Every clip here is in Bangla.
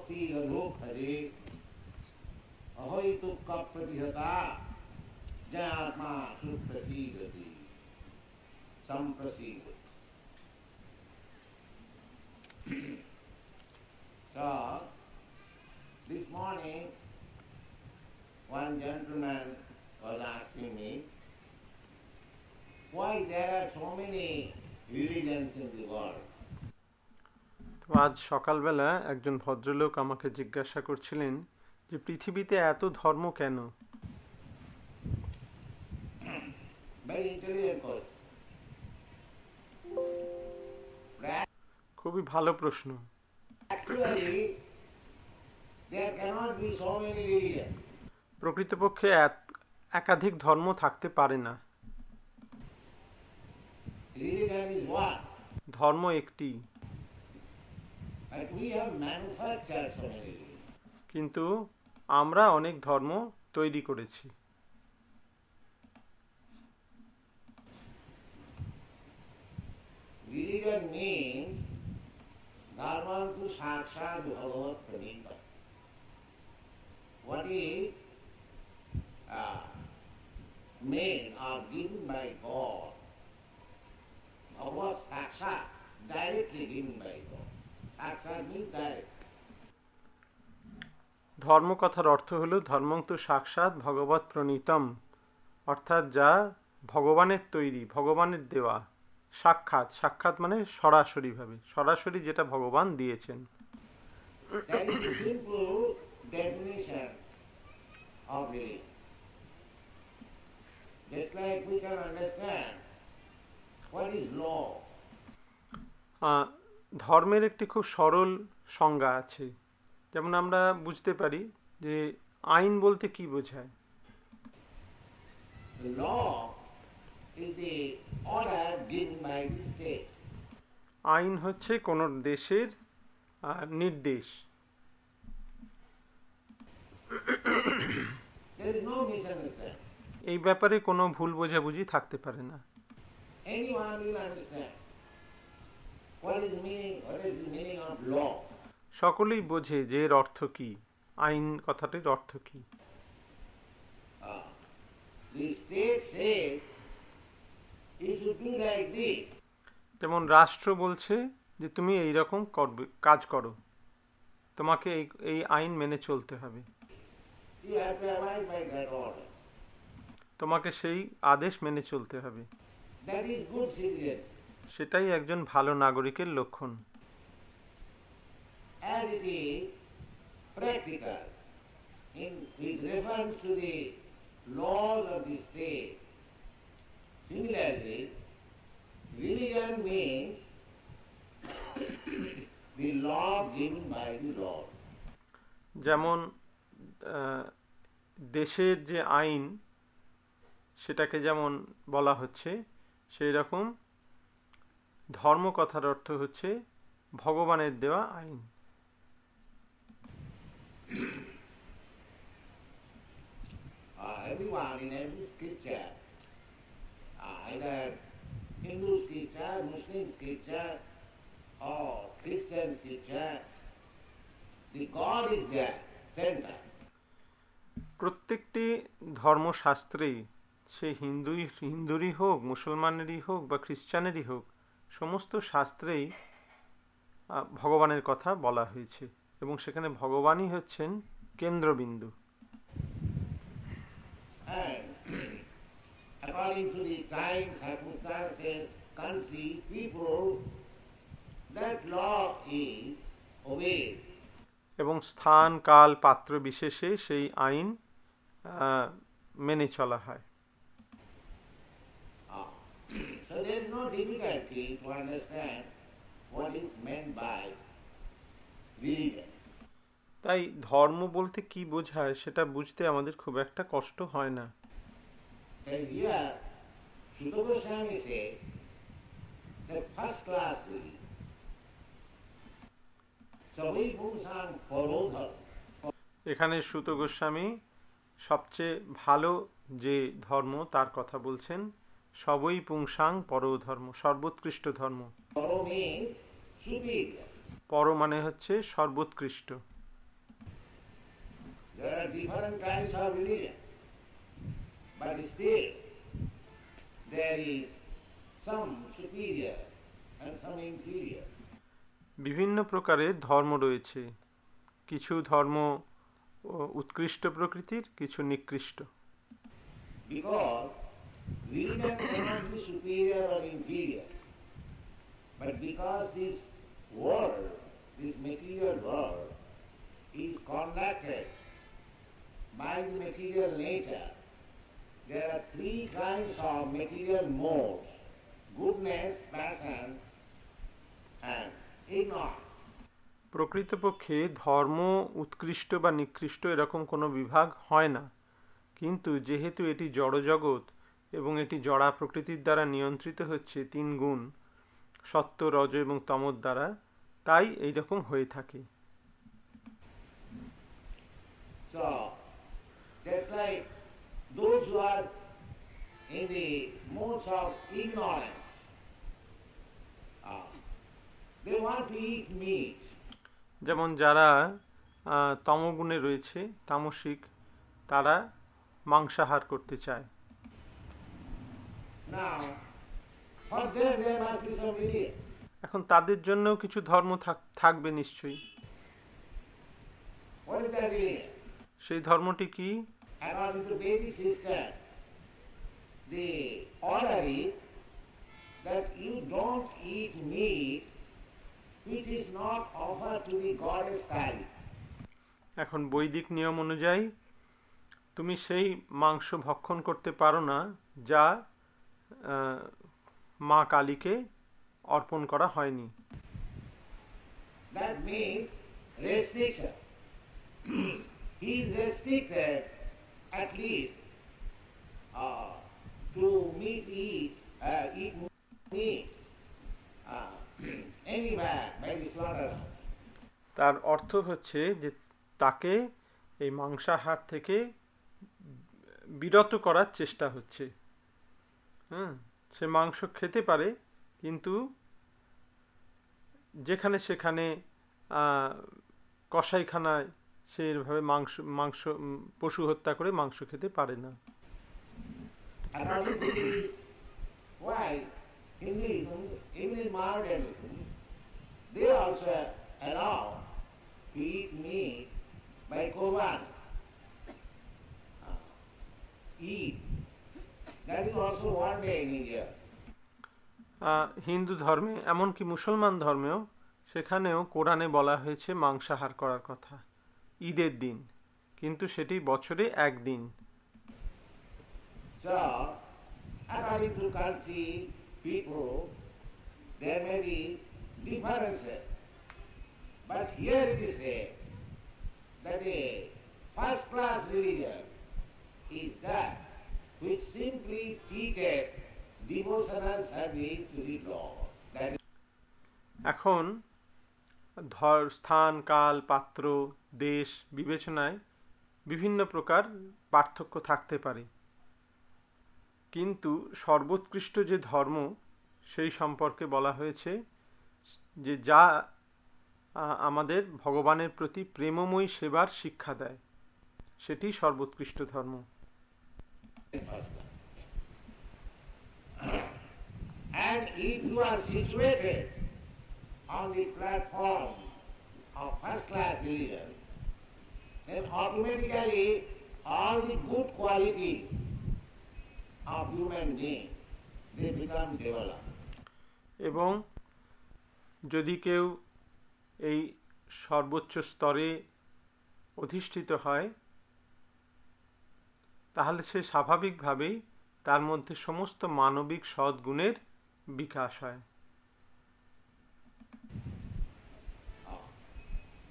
Bhakti Radho Bhaje Ahoitukka Pratihata Jayatma Suprasidati Samprasidati. So, this morning one gentleman was asking me why there are so many religions in the world. আজ সকালবেলা একজন ভদ্রলোক আমাকে জিজ্ঞাসা করছিলেন যে পৃথিবীতে এত ধর্ম কেন? Very intelligent question. খুবই ভালো প্রশ্ন। Actually, there cannot be so many religions. প্রকৃতপক্ষে একাধিক ধর্ম থাকতে পারে না। Religion is one. ধর্ম একটি। But we have manufactured so many religions. কিন্তু আমরা অনেক ধর্ম তৈরি করেছি। Religion means dharmantu sakshat bhagavat pranita. What is made or given by God, bhagavat sakshat, directly given by God. Sakshat means direct. ধর্ম কথার অর্থ হলো ধর্মন্তু সাক্ষাৎ ভগবৎ প্রণীতম, অর্থাৎ যা ভগবানের তৈরি, ভগবানের দেওয়া। সাক্ষাৎ, সাক্ষাৎ মানে সরাসরিভাবে, সরাসরি যেটা ভগবান দিয়েছেন। That is the simple definition of religion. Just like we can understand what is law. ধর্মের একটি খুব সরল সংজ্ঞা আছে, যেমন আমরা বুঝতে পারি যে আইন বলতে কি বোঝায়। Law is the order given by the state. আইন হচ্ছে কোন দেশের নির্দেশ। There is no misunderstanding. এই ব্যাপারে কোনো ভুল বোঝাবুঝি থাকতে পারে না। Anyone will understand what is the meaning of law. সকলেই বোঝে যে এর অর্থ কি, আইন কথাটির অর্থ কি। The state says you should do like this. যেমন রাষ্ট্র বলছে যে তুমি এই রকম করবে, কাজ করো, তোমাকে এই আইন মেনে চলতে হবে। You have to abide by that order. তোমাকে সেই আদেশ মেনে চলতে হবে। That is good citizenship. সেটাই একজন ভালো নাগরিকের লক্ষণ। As it is practical with reference to the laws of the state. Similarly, religion means the law given by the Lord. যেমন দেশের যে আইন সেটাকে যেমন বলা হচ্ছে, সেই রকম ধর্ম কথার অর্থ হচ্ছে ভগবানের দেওয়া আইন। Everyone in every scripture, either Hindu scripture, Muslim scripture, or Christian scripture, the God is there, center. প্রত্যেকটি ধর্মশাস্ত্রেই, সে হিন্দুরই হোক, মুসলমানেরই হোক বা খ্রিস্টানেরই হোক, সমস্ত শাস্ত্রেই ভগবানের কথা বলা হয়েছে এবং সেখানে ভগবানই হচ্ছেন কেন্দ্রবিন্দু। According to the time, circumstances, country, people, that law is obeyed. এবং স্থান, কাল, পাত্র বিশেষে সেই আইন মেনে চলা হয়। So there is no difficulty to understand what is meant by religion. তাই ধর্ম বলতে কি বোঝায় সেটা বুঝতে আমাদের খুব একটা কষ্ট হয় না। Here, Sutta Goswami says that first class religion. Savai Pungsang Parodhar. এখানে সুত গোস্বামী সবচেয়ে ভালো যে ধর্ম তার কথা বলছেন, সবই পুংসাং পরধর্ম, সর্বোৎকৃষ্ট ধর্ম। পর মানে হচ্ছে সর্বোৎকৃষ্ট, There are different kinds of religion, but still there is some superior and some inferior. বিভিন্ন প্রকারের ধর্ম রয়েছে, কিছু ধর্ম উৎকৃষ্ট প্রকৃতির, কিছু নিকৃষ্ট। Because religion cannot be superior or inferior, but because this world, this material world, is conducted by the material nature, there are three kinds of material modes: goodness, passion, and ignorance. প্রকৃতপক্ষে ধর্ম উৎকৃষ্ট বা নিকৃষ্ট এরকম কোনো বিভাগ হয় না, কিন্তু যেহেতু এটি জড়জগৎ এবং এটি জড়া প্রকৃতির দ্বারা নিয়ন্ত্রিত হচ্ছে তিন গুণ সত্য, রজ এবং তমোর দ্বারা, তাই এইরকম হয়ে থাকে। So, just like those who are in the modes of ignorance, they want to eat meat. যেমন যারা তমগুণে রয়েছে, তামসিক, তারা মাংসাহার করতে চায়। Now, for them there must be some religion. এখন তাদের জন্যও কিছু ধর্ম থাকবে নিশ্চয়ই। What is that religion? সেই ধর্মটি কি? According to Vedic system, the order is that you don't eat meat which is not offered to the goddess Kali. এখন বৈদিক নিয়ম অনুযায়ী তুমি সেই মাংস ভক্ষণ করতে পারো না যা মা কালীকে অর্পণ করা হয়নি। That means restriction. He is restricted at least to eat meat anywhere by the slaughterhouse. তার অর্থ হচ্ছে যে তাকে এই মাংসাহার থেকে বিরত করার চেষ্টা হচ্ছে। সে মাংস খেতে পারে, কিন্তু যেখানে সেখানে কসাইখানায় সে এভাবে মাংস পশু হত্যা করে মাংস খেতে পারে না। Why Hinduism, even in modernism, they also allow to eat meat by Korban. Eid. That is also one day in a year. Hindu ধর্মে, এমনকি মুসলমান ধর্মেও, সেখানেও কোরআনে বলা হয়েছে মাংসাহার করার কথা ঈদের দিন, কিন্তু সেটি বছরে একদিন। So, according to country, people, there may be differences. But here it is said that a first-class religion is that which simply teaches devotional service to the Lord. That is এখন স্থান, কাল, পাত্র, দেশ বিবেচনায় বিভিন্ন প্রকার পার্থক্য থাকতে পারে, কিন্তু সর্বোৎকৃষ্ট যে ধর্ম সেই সম্পর্কে বলা হয়েছে যে যা আমাদের ভগবানের প্রতি প্রেমময়ী সেবার শিক্ষা দেয়, সেটি সর্বোৎকৃষ্ট ধর্ম। And if you are situated on the platform of first-class religion, then automatically all the good qualities of human being, they become developed. এবং যদি কেউ এই সর্বোচ্চ স্তরে অধিষ্ঠিত হয়, তাহলে সে স্বাভাবিকভাবেই তার মধ্যে সমস্ত মানবিক সদ্গুণের বিকাশ হয়।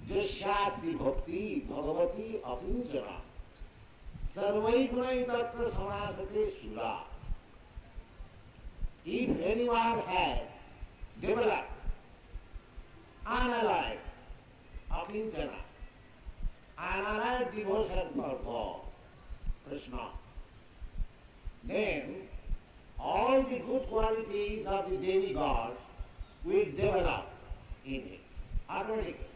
যস্যাস্তি ভক্তি ভগবতী অকিঞ্চনা সর্বৈ গুণৈ তত্র সমাসতে সুলা। If anyone has developed unallied akinchana, unallied devotion for God, Krishna, then all the good qualities of the demigods will develop in him automatically.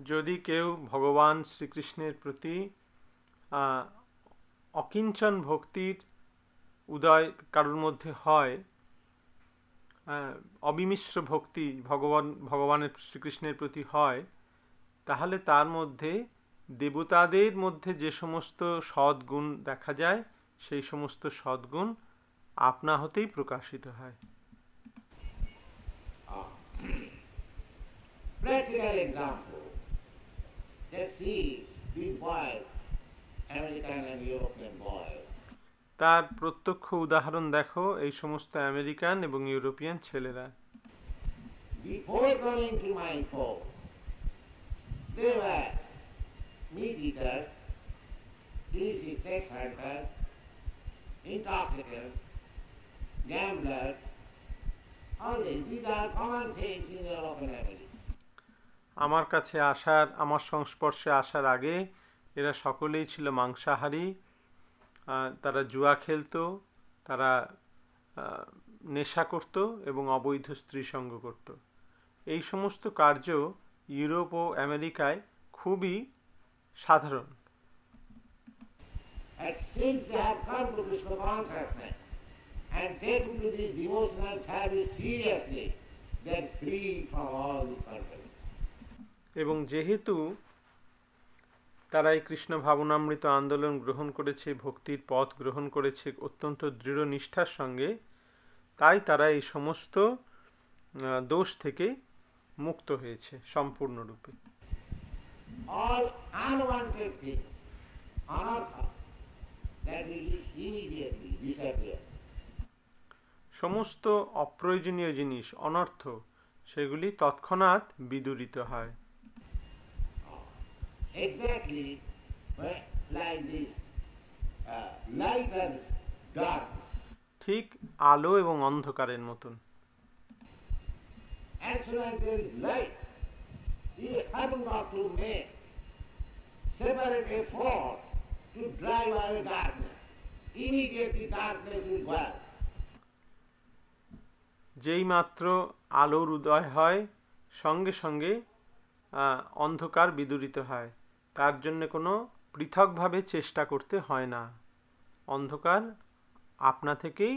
যদি কেউ ভগবান শ্রীকৃষ্ণের প্রতি অকিঞ্চন ভক্তির উদয় কারোর মধ্যে হয়, অবিমিশ্র ভক্তি ভগবানের শ্রীকৃষ্ণের প্রতি হয়, তাহলে তার মধ্যে দেবতাদের মধ্যে যে সমস্ত সদ্গুণ দেখা যায় সেই সমস্ত সদ্গুণ আপনা হতেই প্রকাশিত হয়। Practical example. Just see these boys, American and European boys. তার প্রত্যক্ষ উদাহরণ দেখো এই সমস্ত আমেরিকান এবং ইউরোপিয়ান ছেলেরা। Before coming to my home, they were meat eaters, illicit sex hunters, intoxicants, gamblers. All these are common things in European America. আমার সংস্পর্শে আসার আগে এরা সকলেই ছিল মাংসাহারী, তারা জুয়া খেলতো, তারা নেশা করত এবং অবৈধ স্ত্রী সঙ্গ করত। এই সমস্ত কার্য ইউরোপ ও আমেরিকায় খুবই সাধারণ। Since they have come to Krishna consciousness and taken to this devotional service seriously, they are free from all this conflict. এবং যেহেতু তারা এই কৃষ্ণ ভাবনামৃত আন্দোলন গ্রহণ করেছে, ভক্তির পথ গ্রহণ করেছে অত্যন্ত দৃঢ় নিষ্ঠার সঙ্গে, তাই তারা এই সমস্ত দোষ থেকে মুক্ত হয়েছে সম্পূর্ণরূপে। All unwanted things, anartha, that will immediately disappear. সমস্ত অপ্রয়োজনীয় জিনিস, অনর্থ, সেগুলি তৎক্ষণাৎ বিদূরিত হয়। Exactly like this light and dark. ঠিক আলো এবং অন্ধকারের মতন। As soon as there is light, you haven't got to make separate effort to drive away darkness. Immediately darkness will go out. যেই মাত্র আলোর উদয় হয় সঙ্গে সঙ্গে অন্ধকার বিদূরিত হয়, তার জন্য কোনো পৃথকভাবে চেষ্টা করতে হয় না, অন্ধকার আপনা থেকেই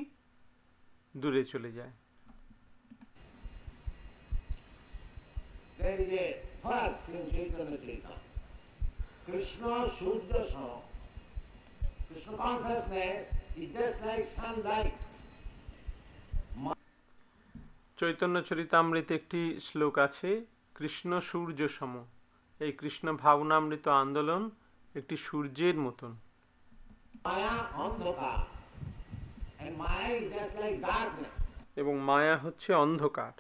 দূরে চলে যায়। There is a verse in Chaitanya Charitamrita. Krishna Surya Sama. Krishna consciousness is just like sunlight. Chaitanya চরিতামৃতে একটি শ্লোক আছে, কৃষ্ণ সূর্য সম। এই কৃষ্ণ ভাবনামৃত আন্দোলন একটি সূর্যের মতন। Maya andhakar. And Maya is just like darkness. এবং মায়া হচ্ছে অন্ধকার।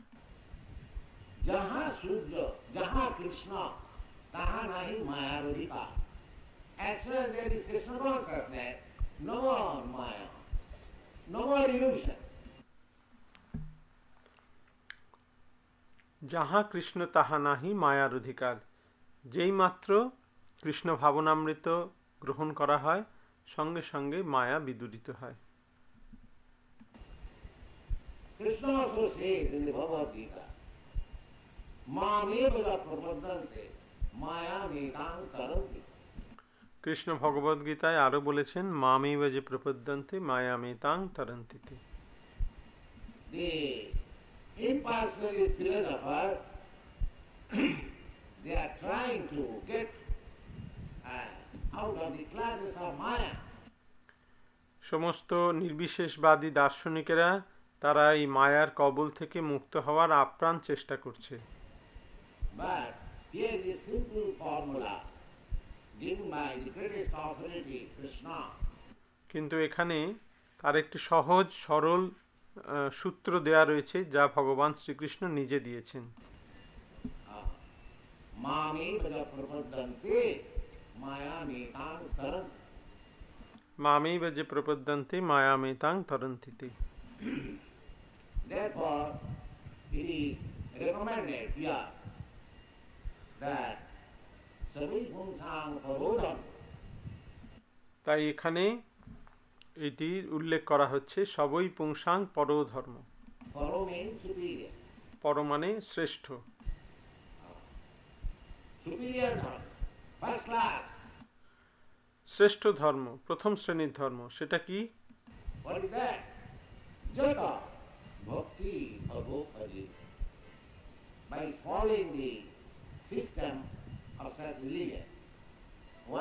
Jaha Surya, Jaha Krishna, taha nahi Maya adhikar. As soon as there is Krishna consciousness, no more Maya, no more illusion. যাহা কৃষ্ণ তাহা নাহি মায়ার অধিকার। যেই মাত্র কৃষ্ণ ভাবনামৃত গ্রহণ করা হয় সঙ্গে সঙ্গে মায়া বিদূরিত হয়। Krishna also says in the Bhagavad Gita, Mameva prapadante maya netang karanti. Krishna ভগবদ গীতায় আরো বলেছেন, মামেব যে প্রপদ্যন্তে মায়া মেতাং তরন্তিতে। The impersonalist philosophers, they are trying to get out of the classes of Maya. সমস্ত নির্বিশেষবাদী দার্শনিকেরা তারা এই মায়ার কবল থেকে মুক্ত হওয়ার আপ্রাণ চেষ্টা করছে। But here is a simple formula given by the greatest authority, Krishna. কিন্তু এখানে তার একটি সহজ সরল সূত্র দেয়া রয়েছে যা ভগবান শ্রীকৃষ্ণ নিজে দিয়েছেন। Mameva prapadante maya netang karanti. মামেব যে প্রপদ্যন্তে মায়া মেতাং তরন্তিতে। Therefore, it is recommended here that savi pumsang parodham. তাই এখানে এটি উল্লেখ করা হচ্ছে, সবই পুংসাং পরধর্ম। Paro means superior. পর মানে শ্রেষ্ঠ। superior dharma, first class. শ্রেষ্ঠ ধর্ম, প্রথম শ্রেণীর ধর্ম, সেটা কি? What is that? Jata bhakti bhagavati. By following the system of such religion,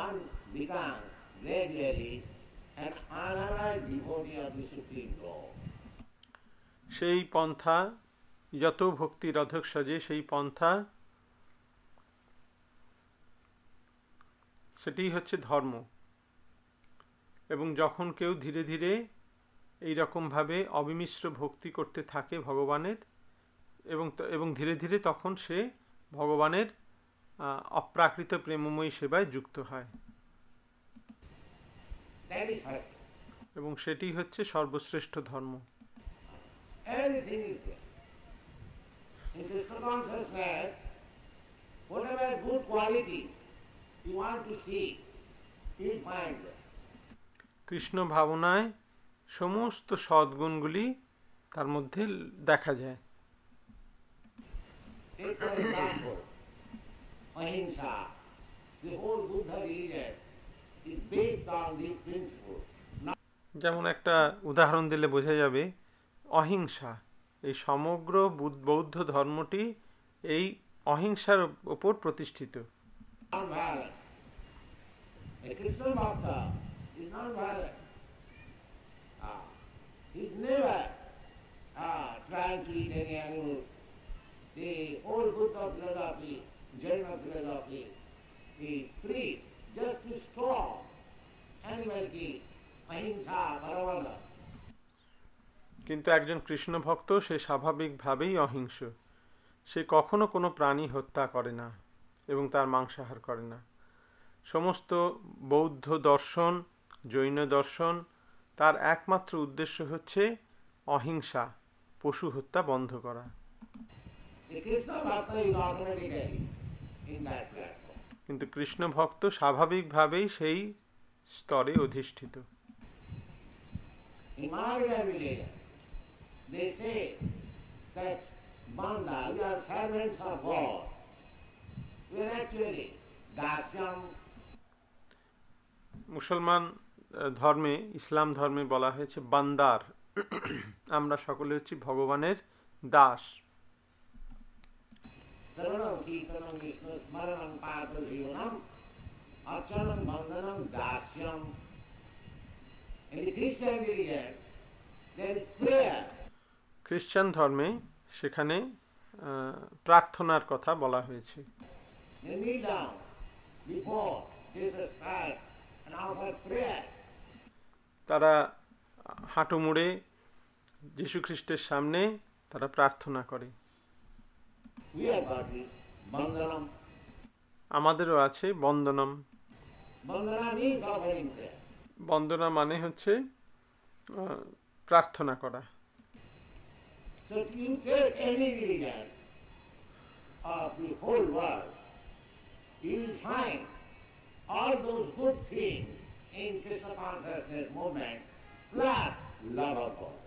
one becomes gradually an unallied devotee of the Supreme Lord. সেই পন্থা যত ভক্তির অধক সাজে, সেই পন্থা, সেটাই হচ্ছে ধর্ম। এবং যখন কেউ ধীরে ধীরে এই রকমভাবে অবিমিশ্র ভক্তি করতে থাকে ভগবানের, এবং ধীরে ধীরে তখন সে ভগবানের অপ্রাকৃত প্রেমময়ী সেবায় যুক্ত হয়, এবং সেটি হচ্ছে সর্বশ্রেষ্ঠ ধর্ম। Everything is there. In Krishna consciousness, whatever good qualities you want to see, you find them. Krishna ভাবনায় সমস্ত সদ্গুণগুলি তার মধ্যে দেখা যায়। Take for example, ahimsa. The whole Buddha religion is based on this principle. যেমন একটা উদাহরণ দিলে বোঝা যাবে, অহিংসা, এই সমগ্র বৌদ্ধ ধর্মটি এই অহিংসার উপর প্রতিষ্ঠিত। Non-violent. A Krishna Bhakta is non-violent. He is never trying to eat any animal. The whole Buddha philosophy, Jaina philosophy, is preached just to stop animal killing, ahimsa, paravana. কিন্তু একজন কৃষ্ণ ভক্ত সে স্বাভাবিকভাবেই অহিংস। সে কখনো কোনো প্রাণী হত্যা করে না এবং তার মাংসাহার করে না। সমস্ত বৌদ্ধ দর্শন, জৈন দর্শন, তার একমাত্র উদ্দেশ্য হচ্ছে অহিংসা, পশু হত্যা বন্ধ করা। কিন্তু কৃষ্ণ ভক্ত স্বাভাবিকভাবেই সেই স্তরে অধিষ্ঠিত। They say that Banda, we are servants of God. We are actually dasyam. মুসলমান ধর্মে, ইসলাম ধর্মে বলা হয়েছে বান্দার, আমরা সকলে হচ্ছি ভগবানের Das. Sarvanam Kirtanam Vishnu Smaranam Patra Jivanam Archanam Bandhanam Dasyam. In the Christian religion, there is prayer. খ্রিস্টান ধর্মে সেখানে প্রার্থনার কথা বলা হয়েছে। তারা হাঁটু মুড়ে যীশু খ্রিস্টের সামনে তারা প্রার্থনা করে। আমাদেরও আছে বন্দনম। বন্দনা মানে হচ্ছে প্রার্থনা করা। So if you take any religion of the whole world, you will find all those good things in Krishna consciousness movement plus love of God.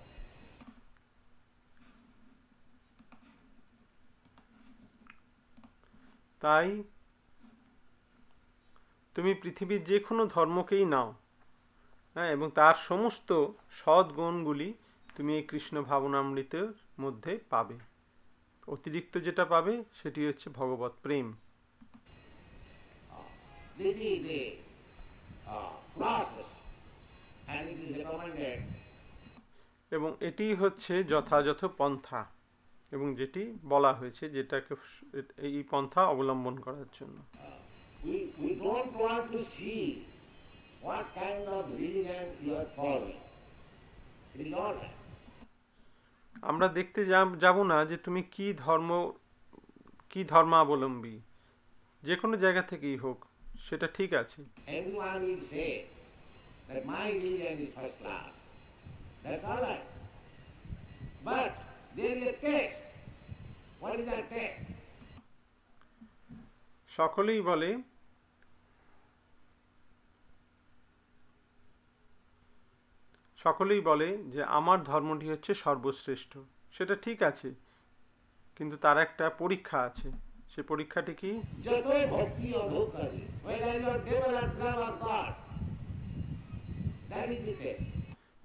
তাই তুমি পৃথিবীর যে কোনো ধর্মকেই নাও, হ্যাঁ, এবং তার সমস্ত সদ্গুণগুলি তুমি এই কৃষ্ণ ভাবনামৃতের মধ্যে পাবে। অতিরিক্ত যেটা পাবে সেটি হচ্ছে ভগবত প্রেম। এবং এটি হচ্ছে যথাযথ পন্থা, এবং যেটি বলা হয়েছে যেটাকে এই পন্থা অবলম্বন করার জন্য। We don't want to see what kind of religion you are following. It is all right. আমরা দেখতে যাব না যে তুমি কি ধর্মাবলম্বী, যে কোনো জায়গা থেকেই হোক, সেটা ঠিক আছে। Everyone will say that my religion is first class. That's all right. But there is a test. What is that test? সকলেই বলে যে আমার ধর্মটি হচ্ছে সর্বশ্রেষ্ঠ। সেটা ঠিক আছে, কিন্তু তার একটা পরীক্ষা আছে। সে পরীক্ষাটি কি? যতই ভক্তি অধোক করি, whether you are developed love or God, that is the test.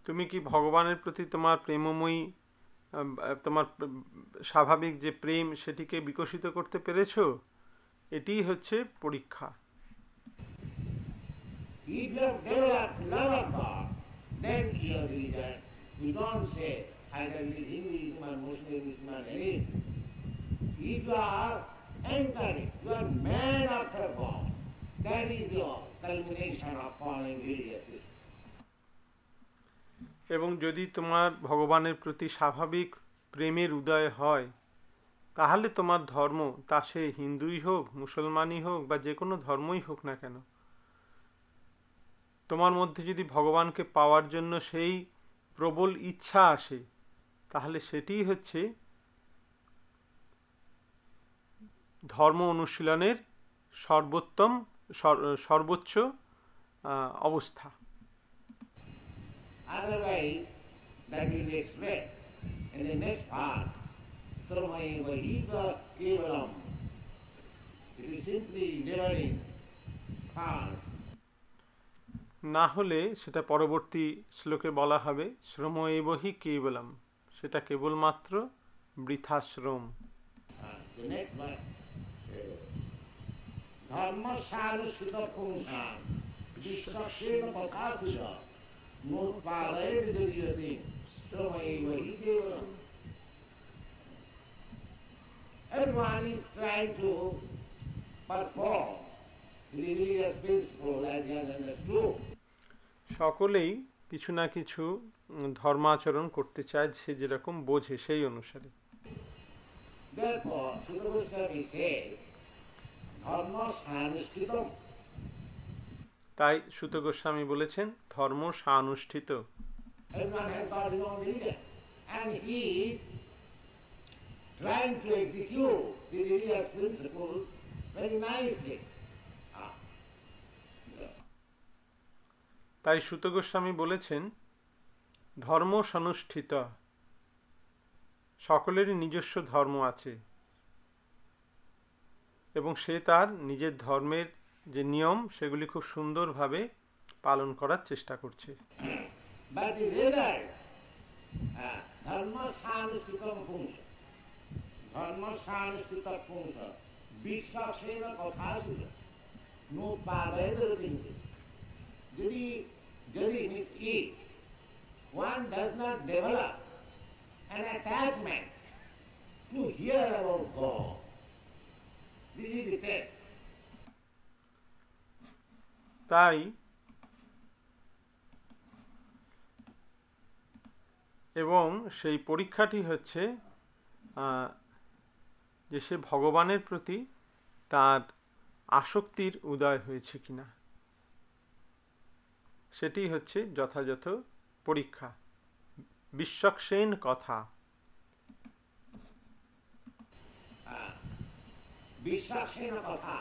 তুমি কি ভগবানের প্রতি তোমার প্রেমময়ী তোমার স্বাভাবিক যে প্রেম সেটিকে বিকশিত করতে পেরেছো? এটিই হচ্ছে পরীক্ষা। If you have developed love of God, then your religion, you don't say either it is Hinduism or Muslimism or anything. If you are anchoring, you are man after God, that is your culmination of following religious system. এবং যদি তোমার ভগবানের প্রতি স্বাভাবিক প্রেমের উদয় হয়, তাহলে তোমার ধর্ম, তা সে হিন্দুই হোক, মুসলমানই হোক বা যে কোনো ধর্মই হোক না কেন, তোমার মধ্যে যদি ভগবানকে পাওয়ার জন্য সেই প্রবল ইচ্ছা আসে, তাহলে সেটিই হচ্ছে ধর্ম অনুশীলনের সর্বোচ্চ অবস্থা। Otherwise, that will be explained in the next part. Sramaya Vahiva Kevalam. It is simply delivering part. না হলে সেটা পরবর্তী শ্লোকে বলা হবে শ্রময়েবহি কেবলম, সেটা কেবলমাত্র বৃথা শ্রম। The next one. Dharma sanushita pungsam vishwasena pathakuja nutpadayati dudiyati sramayevahi kevalam. Everyone is trying to perform the religious principle as he has understood. সকলেই কিছু না কিছু ধর্মাচরণ করতে চায়, সে যেরকম বোঝে সেই অনুসারে। Therefore, Sutta Goswami says, Dharma sanushtitam. তাই সুত গোস্বামী বলেছেন ধর্ম সানুষ্ঠিত। Everyone has got his own religion, and he is trying to execute the religious principle very nicely. তাই সুত গোস্বামী বলেছেন ধর্ম সানুষ্ঠিত, সকলেরই নিজস্ব ধর্ম আছে এবং সে তার নিজের ধর্মের যে নিয়ম সেগুলি খুব সুন্দরভাবে পালন করার চেষ্টা করছে। But the result, dharma sanushtitam pungsha. Dharma sanushtitam pungsha. Vishwasena kathasuja. Nutpadayati dudiyati. Jadi means if one does not develop an attachment to hear about God, this is the test. তাই এবং সেই পরীক্ষাটি হচ্ছে যে সে ভগবানের প্রতি তার আসক্তির উদয় হয়েছে কিনা, সেটি হচ্ছে যথাযথ পরীক্ষা। বিশ্বক্সেন কথা, Vishwasena katha.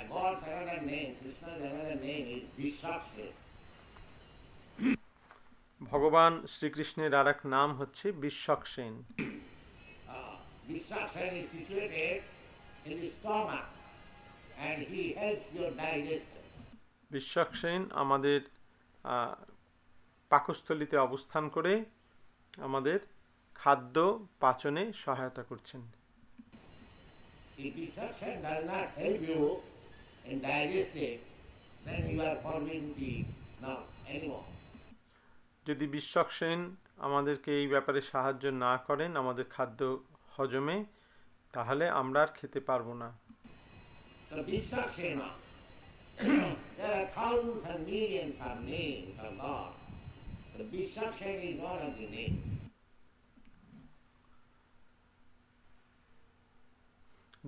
God's another name, Krishna's another name is Vishwaksena. ভগবান শ্রীকৃষ্ণের আর এক নাম হচ্ছে বিশ্বক্সেন। Vishwaksena is situated in the stomach and he helps your digestion. বিশ্বক্সেন আমাদের পাকস্থলীতে অবস্থান করে আমাদের খাদ্য পাচনে সহায়তা করছেন। If Vishwaksena does not help you in digesting, then you are forbidden to eat now anymore. যদি বিশ্বক্সেন আমাদেরকে এই ব্যাপারে সাহায্য না করেন আমাদের খাদ্য হজমে, তাহলে আমরা আর খেতে পারবো না। So Vishwaksena, there are thousands and millions of names of God. The Vishwaksena is one of the names.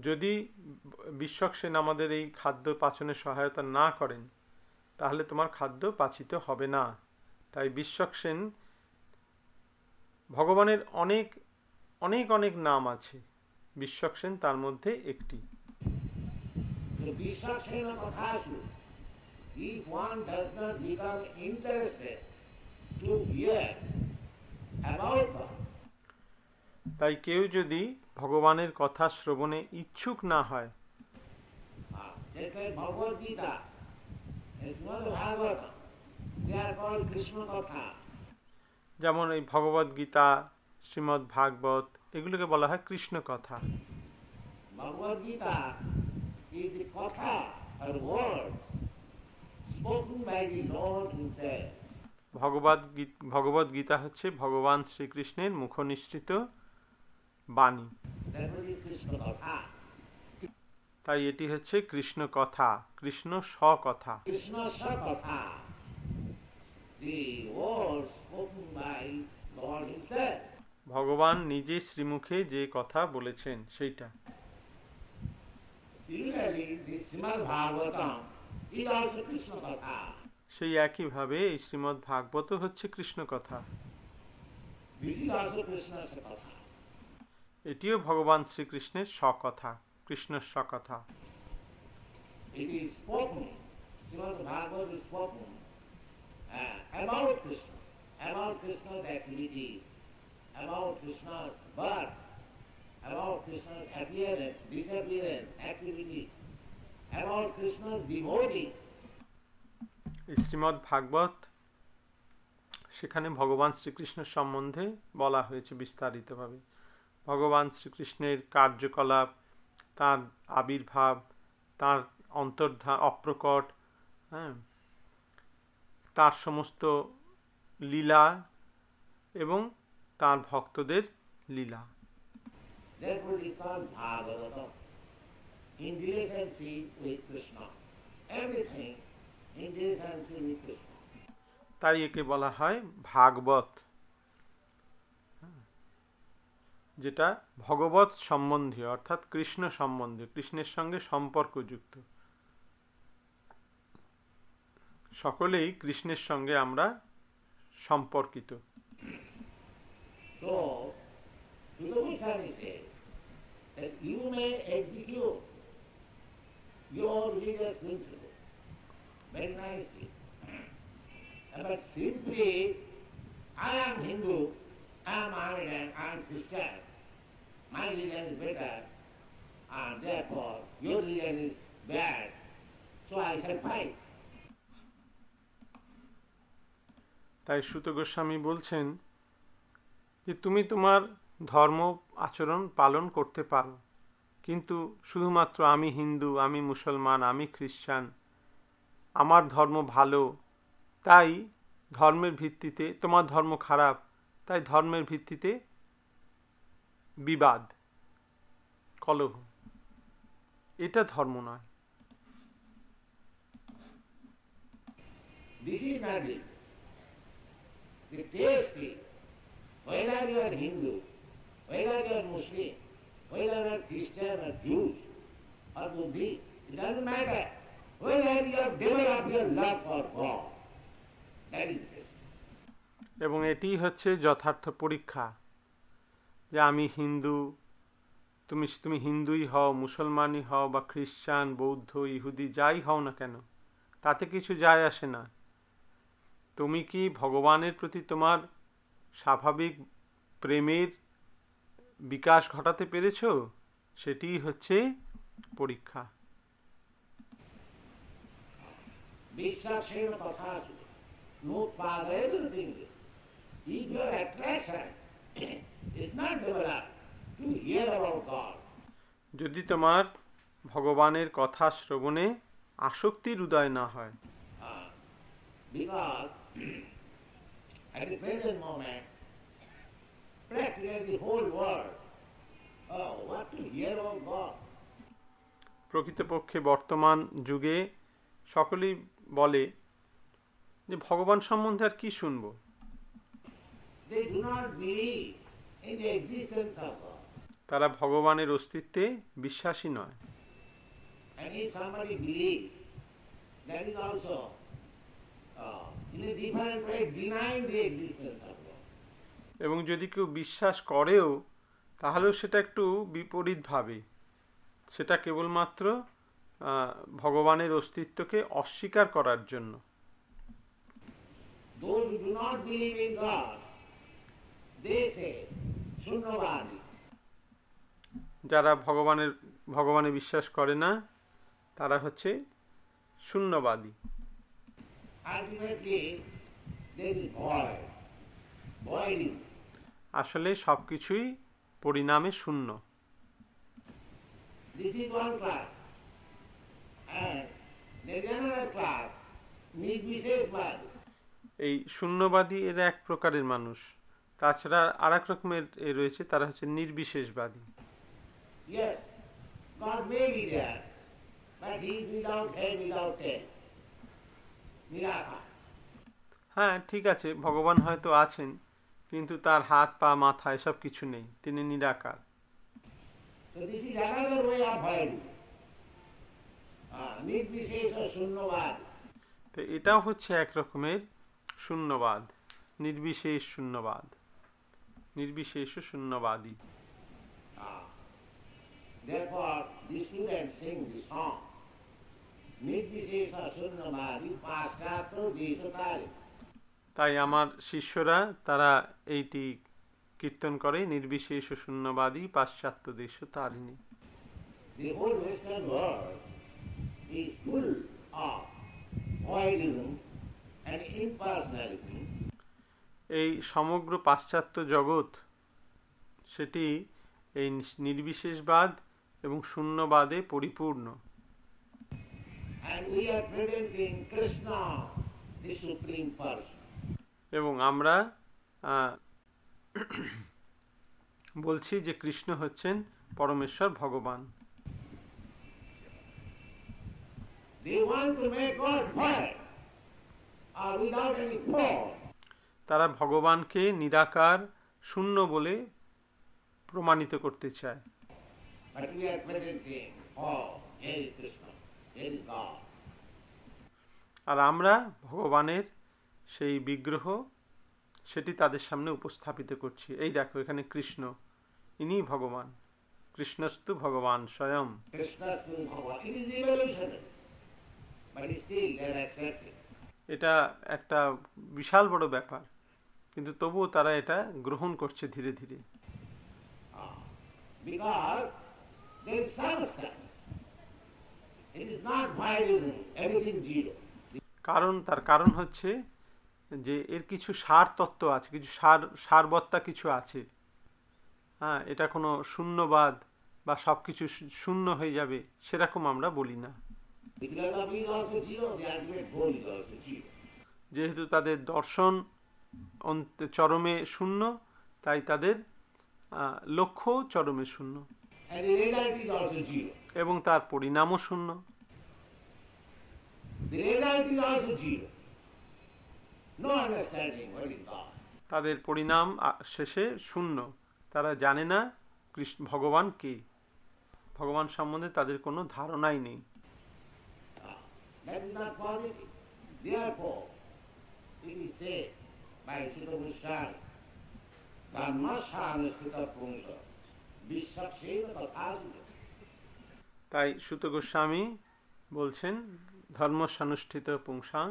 যদি বিশ্বক্সেন আমাদের এই খাদ্য পাচনে সহায়তা না করেন, তাহলে তোমার খাদ্য পাচিত হবে না। তাই বিশ্বক্সেন, ভগবানের অনেক অনেক অনেক নাম আছে, বিশ্বক্সেন তার মধ্যে একটি। Vishwaksena kathasu. If one does not become interested to hear about God, তাই কেউ যদি ভগবানের কথা শ্রবণে ইচ্ছুক না হয়, just like Bhagavad Gita and Srimad Bhagavatam, they are called Krishna Katha. যেমন এই ভগবদ গীতা, শ্রীমদ্ ভাগবত, এগুলোকে বলা হয় কৃষ্ণ কথা। Bhagavad Gita is the Katha or words spoken by the Lord himself. ভগবদ গীতা হচ্ছে ভগবান শ্রীকৃষ্ণের মুখনিসৃত বাণী। That is Krishna Katha. তাই এটি হচ্ছে কৃষ্ণ কথা, Krishna স্বকথা। Krishna Sakatha, the words spoken by Lord himself. ভগবান নিজে শ্রীমুখে যে কথা বলেছেন সেইটা। Similarly, the Srimad Bhagavatam is also Krishna Katha. সেই একইভাবে এই শ্রীমদ্ ভাগবত হচ্ছে কৃষ্ণ কথা। This is also Krishna Sakatha. এটিও ভগবান শ্রীকৃষ্ণের স্বকথা, কৃষ্ণের স্বকথা। It is spoken, Srimad Bhagavatam is spoken about Krishna, about Krishna's activities, about Krishna's birth, about Krishna's appearance, disappearance, activities, about Krishna's devotees. এই শ্রীমদ্ ভাগবত, সেখানে ভগবান শ্রীকৃষ্ণের সম্বন্ধে বলা হয়েছে বিস্তারিতভাবে। ভগবান শ্রীকৃষ্ণের কার্যকলাপ, তার আবির্ভাব, তার অন্তর্ধান, অপ্রকট, তার সমস্ত লীলা এবং তার ভক্তদের লীলা। Therefore it is called Bhagavatam, in relationship with Krishna. Everything in relationship with Krishna. তাই একে বলা হয় ভাগবত, যেটা ভগবত সম্বন্ধীয়, অর্থাৎ কৃষ্ণ সম্বন্ধীয়, কৃষ্ণের সঙ্গে সম্পর্কযুক্ত। সকলেই কৃষ্ণের সঙ্গে আমরা সম্পর্কিত। So, Sutta Goswami says that you may execute your religious principle very nicely, but simply, I am Hindu, I am Mohammedan, I am Christian, my religion is better, and therefore your religion is bad, so I shall fight. তাই সুত গোস্বামী বলছেন যে তুমি তোমার ধর্ম আচরণ পালন করতে পারো, কিন্তু শুধুমাত্র আমি হিন্দু, আমি মুসলমান, আমি খ্রিস্টান, আমার ধর্ম ভালো, তাই ধর্মের ভিত্তিতে, তোমার ধর্ম খারাপ, তাই ধর্মের ভিত্তিতে বিবাদ, কলহ, এটা ধর্ম নয়। This is not it. The test is whether you are Hindu, whether you are Muslim, whether you are Christian or Jews or Buddhist, it doesn't matter. Whether you have developed your love for God, that is the test. এবং এটি হচ্ছে যথার্থ পরীক্ষা, যে আমি হিন্দু, তুমি হিন্দুই হও, মুসলমানই হও, বা খ্রিস্টান, বৌদ্ধ, ইহুদি, যাই হও না কেন, তাতে কিছু যায় আসে না। তুমি কি ভগবানের প্রতি তোমার স্বাভাবিক প্রেমের বিকাশ ঘটাতে পেরেছো? সেটি হচ্ছে পরীক্ষা। বিশ্বাসের কথা নোৎপাদয়ের দিকে, if your attraction is not developed to hear about God, যদি তোমার ভগবানের কথা শ্রবণে আসক্তির উদয় না হয়, because at the present moment, practically the whole world, what to hear about God? প্রকৃতপক্ষে বর্তমান যুগে সকলেই বলে যে ভগবান সম্বন্ধে আর কি শুনবো। They do not believe in the existence of God. তারা ভগবানের অস্তিত্বে বিশ্বাসী নয়। And if somebody believes, that is also in a different way denying the existence of God. এবং যদি কেউ বিশ্বাস করেও, তাহলেও সেটা একটু বিপরীতভাবে, সেটা কেবলমাত্র ভগবানের অস্তিত্বকে অস্বীকার করার জন্য। Those who do not believe in God, they say Shunyavadi. যারা ভগবানে বিশ্বাস করে না তারা হচ্ছে শূন্যবাদী। Ultimately, there is void. Voiding. আসলে সবকিছুই পরিণামে শূন্য। This is one class. And there is another class, Nirvisheshvadi. এই শূন্যবাদী এরা এক প্রকারের মানুষ। তাছাড়া আর এক রকমের রয়েছে, তারা হচ্ছে নির্বিশেষবাদী। Yes, God may be there, but He is without head, without tail. Nirakar. হ্যাঁ, ঠিক আছে, ভগবান হয়তো আছেন, কিন্তু তার হাত পা মাথা এসব কিছু নেই, তিনি নিরাকার। So this is another way of voiding. Nirvishesha Shunyavad. তো এটাও হচ্ছে এক রকমের শূন্যবাদ, নির্বিশেষ শূন্যবাদ, নির্বিশেষ শূন্যবাদী। Therefore, the students sing the song. Nirvishesha Shunyavadi Paschatya Deshotari. তাই আমার শিষ্যরা তারা এইটি কীর্তন করে, নির্বিশেষ শূন্যবাদী পাশ্চাত্য দেশ Tarini. The whole Western world is full of voidism and impersonalism. এই সমগ্র পাশ্চাত্য জগৎ সেটি এই নির্বিশেষবাদ এবং শূন্যবাদে পরিপূর্ণ। And we are presenting Krishna, the Supreme Person. এবং আমরা বলছি যে কৃষ্ণ হচ্ছেন পরমেশ্বর ভগবান। They want to make God void or without any form. তারা ভগবানকে নিরাকার শূন্য বলে প্রমাণিত করতে চায়। But we are presenting, oh, here is Krishna, here is God. আর আমরা ভগবানের সেই বিগ্রহ সেটি তাদের সামনে উপস্থাপিত করছি। এই দেখো, এখানে কৃষ্ণ, ইনি ভগবান, কৃষ্ণস্তু ভগবান স্বয়ং। Krishnastu Bhagavan. It is evolutionary, but still they are accepting. এটা একটা বিশাল বড় ব্যাপার, কিন্তু তবুও তারা এটা গ্রহণ করছে ধীরে ধীরে। Because there is substance. It is not voidism, everything zero. তার কারণ হচ্ছে যে এর কিছু সার তত্ত্ব আছে, কিছু সারবত্তা কিছু আছে। হ্যাঁ, এটা কোনো শূন্যবাদ বা সব কিছু শূন্য হয়ে যাবে সেরকম আমরা বলি না। Philosophy is also zero, the ultimate goal is also zero. যেহেতু তাদের দর্শন চরমে শূন্য, তাই তাদের লক্ষ্য চরমে শূন্য, And the result is also zero. এবং তার পরিণামও শূন্য। The result is also zero. No understanding what is God. তাদের পরিণাম শেষে শূন্য, তারা জানে না ভগবান কে, ভগবান সম্বন্ধে তাদের কোনো ধারণাই নেই। That is not positive. Therefore, it is said by Sutta Goswami, Dharmasyanusthita Pumsa, Vishwaksena Tathasya. তাই সুত গোস্বামী বলছেন, ধর্মসানুষ্ঠিত পুংসাং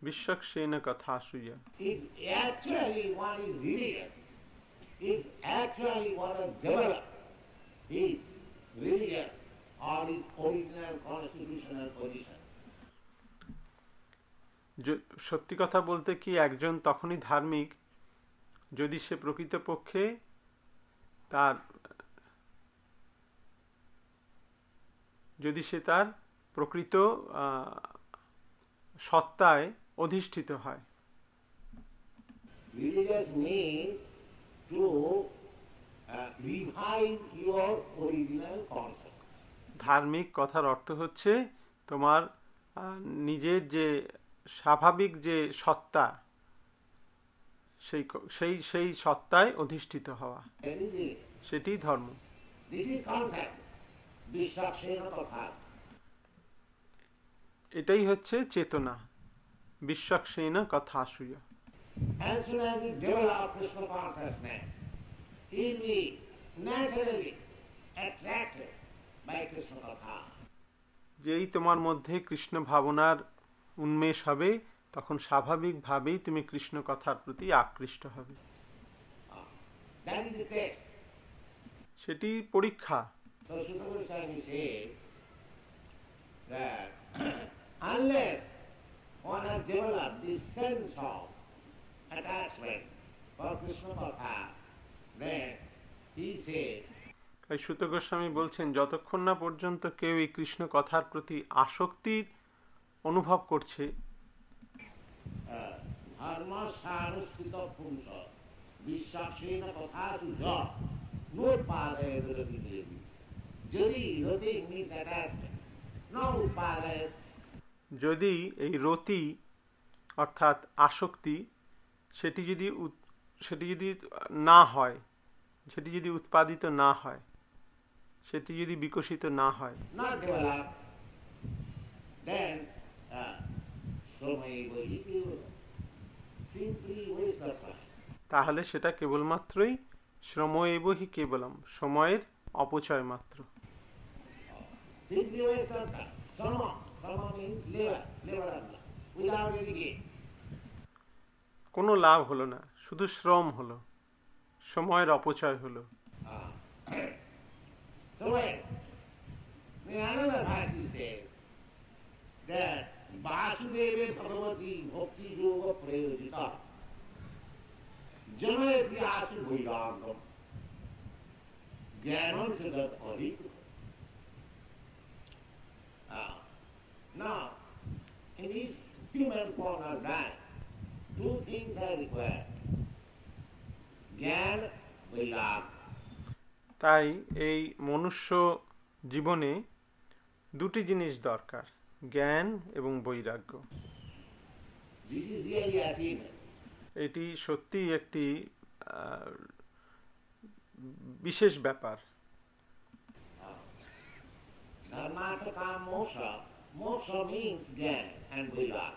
বিশ্বক্সেন কথাসূয়া। If actually one is religious, if actually one is developed, is religious or his original constitutional position. সত্যি কথা বলতে কি, একজন তখনই ধার্মিক যদি সে প্রকৃতপক্ষে তার প্রকৃত সত্তায় অধিষ্ঠিত হয়। Religious means to revive your original consciousness. ধার্মিক কথার অর্থ হচ্ছে তোমার নিজের যে স্বাভাবিক যে সত্তা, সেই সত্তায় অধিষ্ঠিত হওয়া, সেটি ধর্ম। This is consciousness. Vishwaksena Tathasya. এটাই হচ্ছে চেতনা, বিশ্বক্সেন কথাসূয়া। As soon as you develop Krishna consciousness, you'll be naturally attracted by Krishna Katha. যেই তোমার মধ্যে কৃষ্ণ ভাবনার উন্মেষ হবে, তখন স্বাভাবিকভাবেই তুমি কৃষ্ণ কথার প্রতি আকৃষ্ট হবে। That is the test. সেটি পরীক্ষা। So Sutta Goswami said that unless one has developed this sense of attachment for Krishna Katha, then he says, তাই সুত গোস্বামী বলছেন যতক্ষণ না পর্যন্ত কেউ এই কৃষ্ণ কথার প্রতি আসক্তির অনুভব করছে, ধর্ম সানুষ্ঠিত পুরুষ বিশ্বাসেন কথা সুযোগ নোৎপাদয় রতি দেবী। যদি রতি means attachment, no উৎপাদয়। যদি এই রতি অর্থাৎ আসক্তি সেটি যদি না হয়, সেটি যদি উৎপাদিত না হয়, সেটি যদি বিকশিত না হয়, not develop, then simply waste of time. তাহলে সেটা কেবলমাত্রই শ্রময়েব হি কেবলম, সময়ের অপচয় মাত্র। Simply waste of time. Sarma means labor of love, without any gain. কোনো লাভ হলো না, শুধু শ্রম হলো, সময়ের অপচয় হলো। So when another verse says that Vasudeva Bhagavati Bhakti Yoga Prayojita Janayati Asu Bhairagam Gyanan Chagat Adhika. Now, in this human form of life, two things are required. Gyan, Vairag. তাই এই মনুষ্য জীবনে দুটি জিনিস দরকার, জ্ঞান এবং বৈরাগ্য। This is really achievement. এটি সত্যি একটি বিশেষ ব্যাপার। Dharmartha Kam Moksha. Moksha means Gyan and Vairag.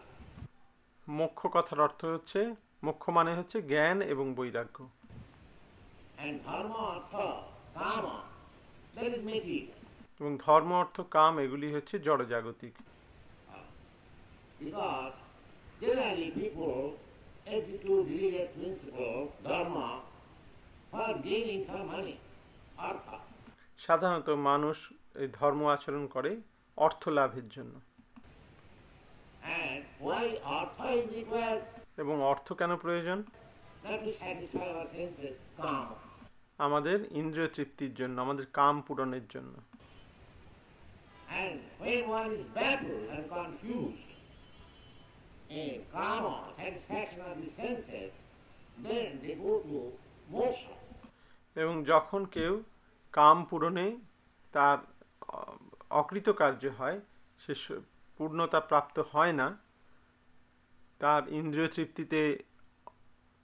মোক্ষ কথার অর্থ হচ্ছে, মোক্ষ মানে হচ্ছে জ্ঞান এবং বৈরাগ্য। And Dharma Artha Kama, that is material. এবং ধর্ম অর্থ কাম এগুলি হচ্ছে জড়জাগতিক। Because generally people execute religious principle, dharma, for gaining some money, artha. সাধারণত মানুষ এই ধর্ম আচরণ করে অর্থ লাভের জন্য। And why artha is required? এবং অর্থ কেন প্রয়োজন? Not to satisfy our senses, kama. আমাদের ইন্দ্রিয় তৃপ্তির জন্য, আমাদের কাম পূরণের জন্য। And when one is baffled and confused in kama, satisfaction of the senses, then they go to moksha. এবং যখন কেউ কাম পূরণে তার অকৃতকার্য হয়, সে পূর্ণতা প্রাপ্ত হয় না, তার ইন্দ্রিয় তৃপ্তিতে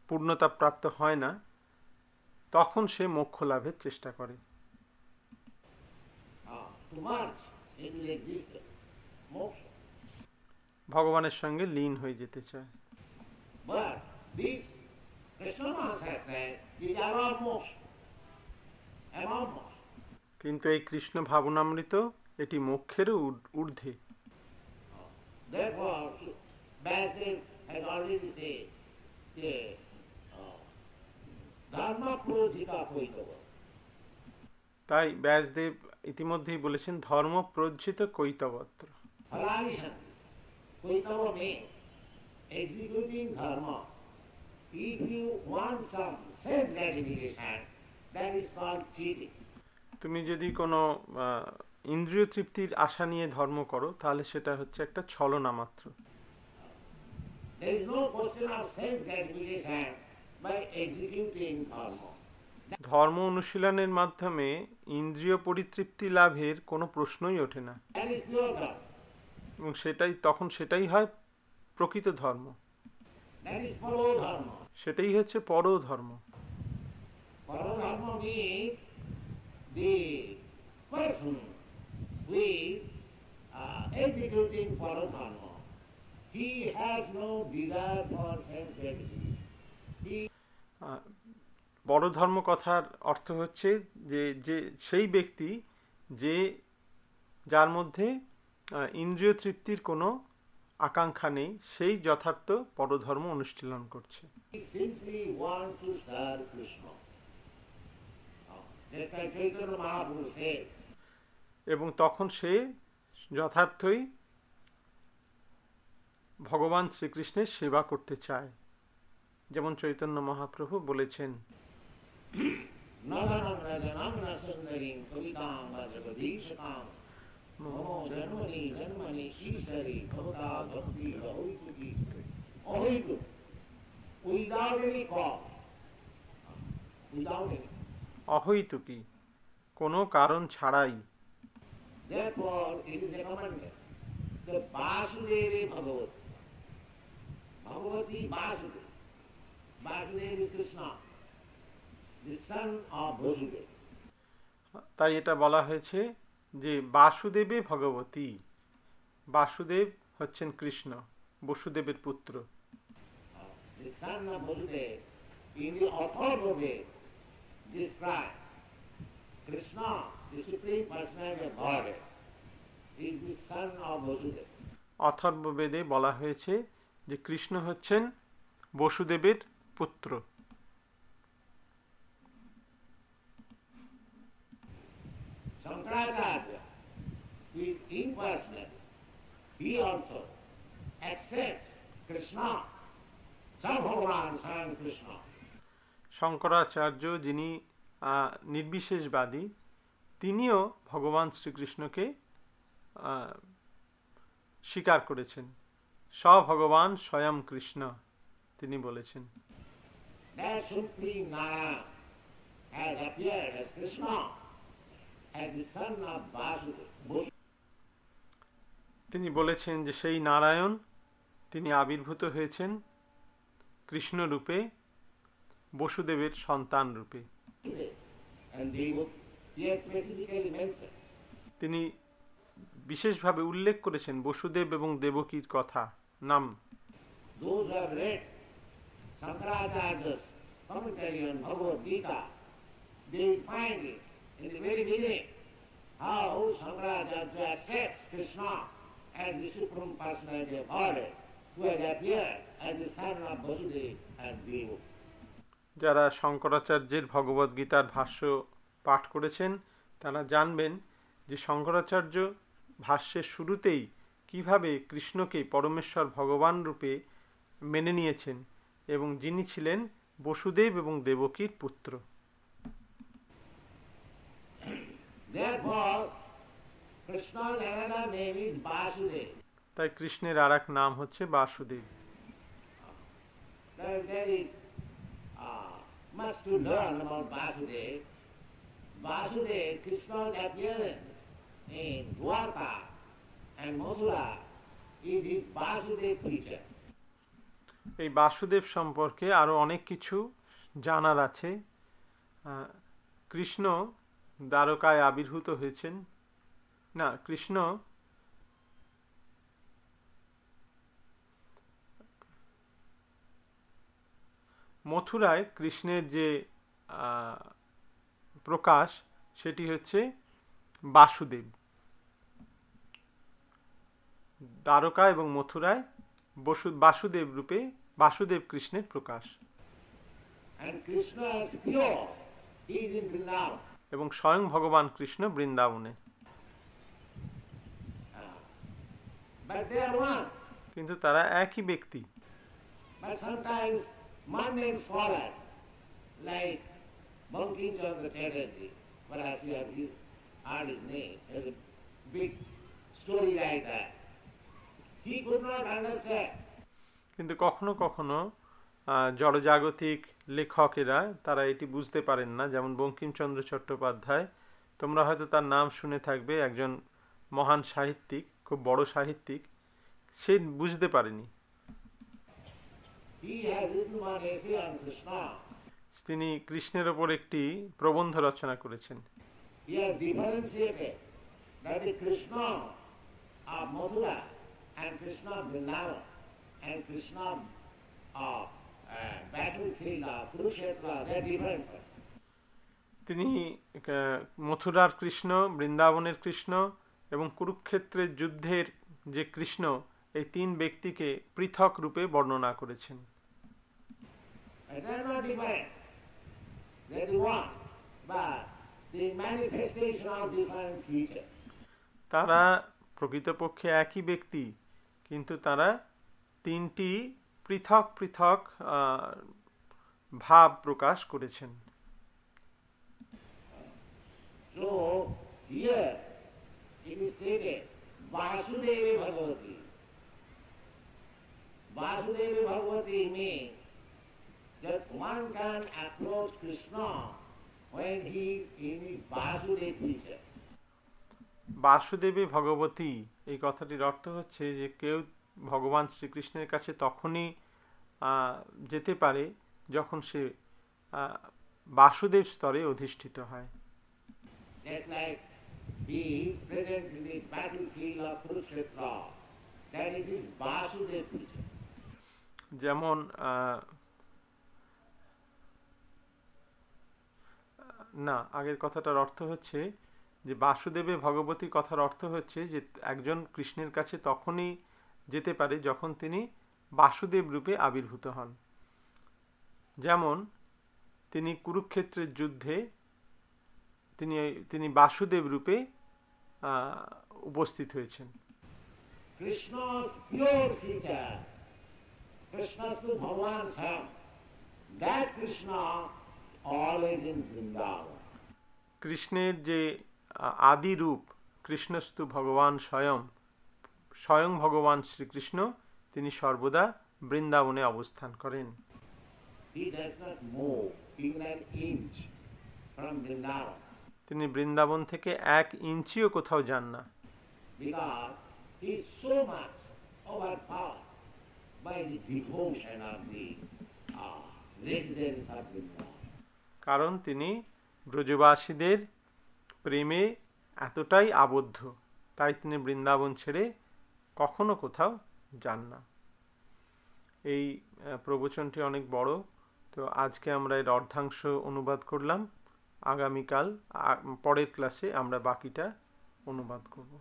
পূর্ণতা প্রাপ্ত হয় না, তখন সে মোক্ষ লাভের চেষ্টা করে। To merge into the existence, moksha. ভগবানের সঙ্গে লীন হয়ে যেতে চায়। But this Krishna consciousness is above moksha. Above moksha. কিন্তু এই কৃষ্ণ ভাবনামৃত এটি মোক্ষেরও ঊর্ধ্বে। Therefore, Vasudev has already said, Dharma projita koitava. তাই ব্যাসদেব ইতিমধ্যেই বলেছেন ধর্ম প্রজ্জিত কৈতবত্র। Phalamishan. Koitava means executing dharma. If you want some sense gratification, that is called cheating. তুমি যদি কোনো ইন্দ্রিয় তৃপ্তির আশা নিয়ে ধর্ম করো, তাহলে সেটা হচ্ছে একটা ছলনা মাত্র। There is no question of sense gratification by executing dharma. ধর্ম অনুশীলনের মাধ্যমে ইন্দ্রিয় পরিতৃপ্তি লাভের কোনো প্রশ্নই ওঠে না। That is pure dharma. এবং সেটাই হয় প্রকৃত ধর্ম। That is paro dharma. সেটাই হচ্ছে পরধর্ম। Paro dharma means the person who is executing paro dharma, he has no desire for sense gratification. বড় ধর্ম কথার অর্থ হচ্ছে যে সেই ব্যক্তি যার মধ্যে ইন্দ্রিয় তৃপ্তির কোনো আকাঙ্ক্ষা নেই, সেই যথার্থ পরধর্ম অনুশীলন করছে। He simply wants to serve Krishna. Just like Chaitanya Mahaprabhu said, এবং তখন সে যথার্থই ভগবান শ্রীকৃষ্ণের সেবা করতে চায়, যেমন চৈতন্য মহাপ্রভু বলেছেন, Nadanam Rajanam Nasundarim Kavitam Vajradishakam Mamo Janmani Janmani Ishari Bhavata Bhakti Ahoituki Ahoitu, without any cause, without any. অহৈতুকী, কোনো কারণ ছাড়াই। Therefore, it is recommended that Vasudeva Bhagavati, Bhagavati Vasudeva, Vasudeva is Krishna, the son of Vasudeva. তাই এটা বলা হয়েছে যে বাসুদেবে ভগবতী, বাসুদেব হচ্ছেন কৃষ্ণ, বসুদেবের পুত্র। The son of Vasudeva, in the Atharva Veda, described Krishna, the Supreme Personality of Godhead, is the son of Vasudeva. অথর্ববেদে বলা হয়েছে যে কৃষ্ণ হচ্ছেন বসুদেবের পুত্র। Shankaracharya, who is impersonal, he also accepts Krishna, Sarvabhavan Swayam Krishna. Shankaracharya, যিনি নির্বিশেষবাদী, তিনিও ভগবান শ্রীকৃষ্ণকে স্বীকার করেছেন। স্বভগবান স্বয়ং কৃষ্ণ তিনি বলেছেন। That Supreme Narayana has appeared as Krishna, as the son of Vasudeva. তিনি বলেছেন যে সেই নারায়ণ তিনি আবির্ভূত হয়েছেন কৃষ্ণ রূপে, বসুদেবের সন্তান রূপে। And he has specifically mentioned. তিনি বিশেষভাবে উল্লেখ করেছেন বসুদেব এবং দেবকীর কথা, নাম। Those who have read Shankaracharya's commentary on Bhagavad Gita, they will find it in the very beginning how Shankaracharya accepts Krishna as the Supreme Personality of Godhead, who has appeared as the son of Vasudeva and Deva. যারা শঙ্করাচার্যের ভগবদ গীতার ভাষ্য পাঠ করেছেন তারা জানবেন যে শঙ্করাচার্য ভাষ্যের শুরুতেই কিভাবে কৃষ্ণকে পরমেশ্বর ভগবান রূপে মেনে নিয়েছেন এবং যিনি ছিলেন বসুদেব এবং দেবকীর পুত্র। Therefore, Krishna's another name is Vasudeva. তাই কৃষ্ণের আর এক নাম হচ্ছে Basudeb. There is much to learn about Vasudeva. Vasudeva, Krishna's appearance in Dwarka and Mathura is his Vasudeva feature. এই বাসুদেব সম্পর্কে আরো অনেক কিছু জানার আছে। কৃষ্ণ দ্বারকায় আবির্ভূত হয়েছেন, না, কৃষ্ণ মথুরায় কৃষ্ণের যে প্রকাশ সেটি হচ্ছে বাসুদেব। দ্বারকা এবং মথুরায় বাসুদেব রূপে বাসুদেব কৃষ্ণের প্রকাশ। এবং স্বয়ং ভগবান কৃষ্ণ বৃন্দাবনে। কিন্তু তারা একই ব্যক্তি। Mundane scholars like Bankim Chandra Chatterjee, perhaps you have heard his name, as a big story writer, he could not understand. কিন্তু কখনো কখনো জড়জাগতিক লেখকেরা তারা এটি বুঝতে পারেন না, যেমন বঙ্কিমচন্দ্র চট্টোপাধ্যায়, তোমরা হয়তো তার নাম শুনে থাকবে, একজন মহান সাহিত্যিক, খুব বড় সাহিত্যিক, সে বুঝতে পারেনি। তিনি কৃষ্ণের ওপর একটি প্রবন্ধ রচনা করেছেন। তিনি মথুরার কৃষ্ণ, বৃন্দাবনের কৃষ্ণ এবং কুরুক্ষেত্রের যুদ্ধের যে কৃষ্ণ, এই তিন ব্যক্তিকে পৃথক রূপে বর্ণনা করেছেন। the manifestation of different features. তারা প্রকৃতপক্ষে একই ব্যক্তি, কিন্তু তারা তিনটি পৃথক পৃথক ভাব প্রকাশ করেছেন। So here it is stated Vasudeva Bhagavati. Vasudeva Bhagavati means that one can approach Krishna when he is in his Vasudeva feature. বাসুদেবে ভগবতী এই কথাটির অর্থ হচ্ছে যে কেউ ভগবান শ্রীকৃষ্ণের কাছে তখনই যেতে পারে যখন সে বাসুদেব স্তরে অধিষ্ঠিত হয়। Just like he is present in the battlefield of Kurukshetra, that is his Vasudeva feature. যেমন না, আগের কথাটার অর্থ হচ্ছে যে বাসুদেবে ভগবতী কথার অর্থ হচ্ছে যে একজন কৃষ্ণের কাছে তখনই যেতে পারে যখন তিনি বাসুদেব রূপে আবির্ভূত হন। যেমন তিনি কুরুক্ষেত্রের যুদ্ধে তিনি বাসুদেব রূপে উপস্থিত হয়েছেন। Krishna's pure feature, Krishna's to Bhagavan Sam, that Krishna always in Vrindavan. কৃষ্ণের যে আদি রূপ কৃষ্ণস্তু ভগবান স্বয়ং ভগবান শ্রীকৃষ্ণ তিনি সর্বদা বৃন্দাবনে অবস্থান করেন। He does not move even an inch from Vrindavan. তিনি বৃন্দাবন থেকে 1 ইঞ্চিও কোথাও যান না। Because he is so much overpowered by the devotion of the residents of Vrindavan. কারণ তিনি ব্রজবাসীদের প্রেমে এতটাই আবদ্ধ, তাই তিনি বৃন্দাবন ছেড়ে কখনো কোথাও যান না। এই প্রবচনটি অনেক বড়, তো আজকে আমরা এর অর্ধাংশ অনুবাদ করলাম। আগামীকাল পরের ক্লাসে আমরা বাকিটা অনুবাদ করব।